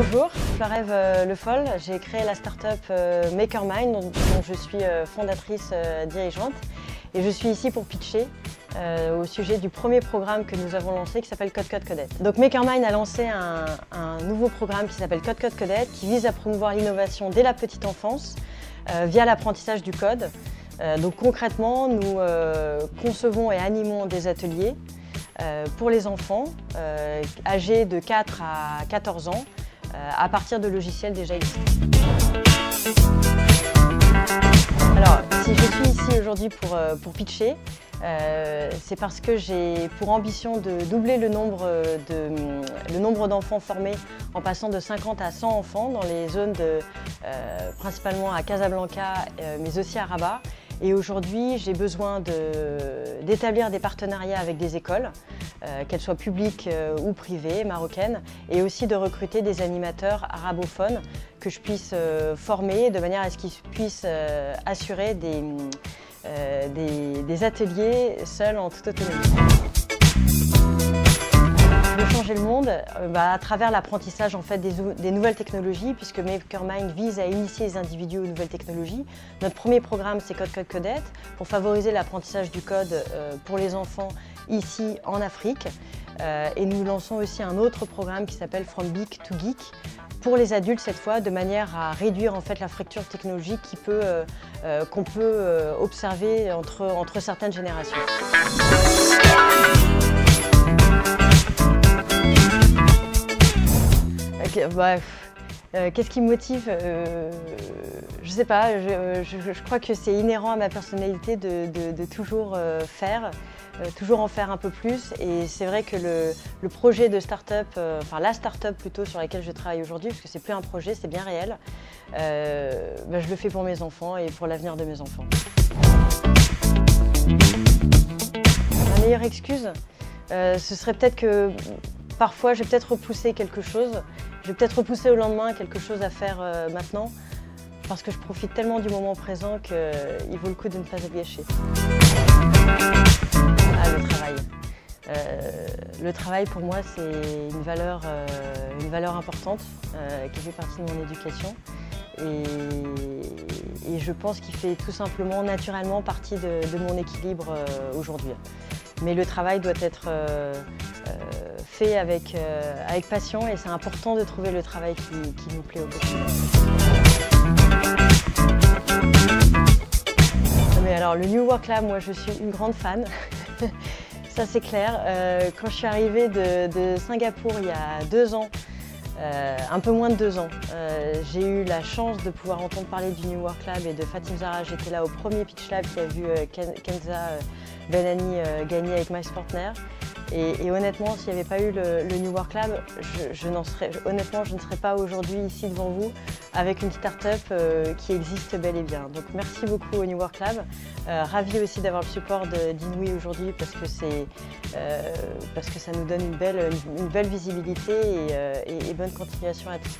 Bonjour, Florève Le Foll. J'ai créé la start-up MakerMind dont je suis fondatrice dirigeante et je suis ici pour pitcher au sujet du premier programme que nous avons lancé qui s'appelle Code Code Codette. Donc MakerMind a lancé un nouveau programme qui s'appelle Code Code Codette qui vise à promouvoir l'innovation dès la petite enfance via l'apprentissage du code. Donc concrètement, nous concevons et animons des ateliers pour les enfants âgés de 4 à 14 ans à partir de logiciels déjà existants. Alors, si je suis ici aujourd'hui pour pitcher, c'est parce que j'ai pour ambition de doubler le nombre d'enfants formés en passant de 50 à 100 enfants dans les zones principalement à Casablanca, mais aussi à Rabat. Et aujourd'hui, j'ai besoin d'établir des partenariats avec des écoles, qu'elles soient publiques ou privées, marocaines, et aussi de recruter des animateurs arabophones que je puisse former de manière à ce qu'ils puissent assurer des ateliers seuls en toute autonomie. De changer le monde à travers l'apprentissage en fait, des nouvelles technologies, puisque MakerMind vise à initier les individus aux nouvelles technologies. Notre premier programme, c'est Code Code Codette, pour favoriser l'apprentissage du code pour les enfants ici en Afrique. Et nous lançons aussi un autre programme qui s'appelle From Geek to Geek, pour les adultes cette fois, de manière à réduire en fait, la fracture technologique qu'on peut observer entre certaines générations. Qu'est-ce qui me motive? Je sais pas, je crois que c'est inhérent à ma personnalité de toujours faire, toujours en faire un peu plus. Et c'est vrai que le projet de start-up, enfin la start-up plutôt sur laquelle je travaille aujourd'hui, parce que c'est plus un projet, c'est bien réel, je le fais pour mes enfants et pour l'avenir de mes enfants. Ma meilleure excuse, ce serait peut-être que parfois je vais peut-être repousser quelque chose. Je vais peut-être repousser au lendemain quelque chose à faire maintenant, parce que je profite tellement du moment présent qu'il vaut le coup de ne pas être gâché. Le travail. Le travail pour moi c'est une valeur importante qui fait partie de mon éducation et je pense qu'il fait tout simplement naturellement partie de mon équilibre aujourd'hui. Mais le travail doit être fait avec passion et c'est important de trouver le travail qui nous plaît au quotidien. Mais alors le New Work Lab, moi je suis une grande fan, ça c'est clair. Quand je suis arrivée de Singapour il y a 2 ans, un peu moins de 2 ans, j'ai eu la chance de pouvoir entendre parler du New Work Lab et de Fatim Zahra. J'étais là au premier Pitch Lab qui a vu Kenza Benani gagner avec MySportner. Et honnêtement, s'il n'y avait pas eu le New Work Lab, je ne serais pas aujourd'hui ici devant vous avec une start-up qui existe bel et bien. Donc merci beaucoup au New Work Lab. Ravie aussi d'avoir le support d'Inouï aujourd'hui parce que ça nous donne une belle visibilité et bonne continuation à tous.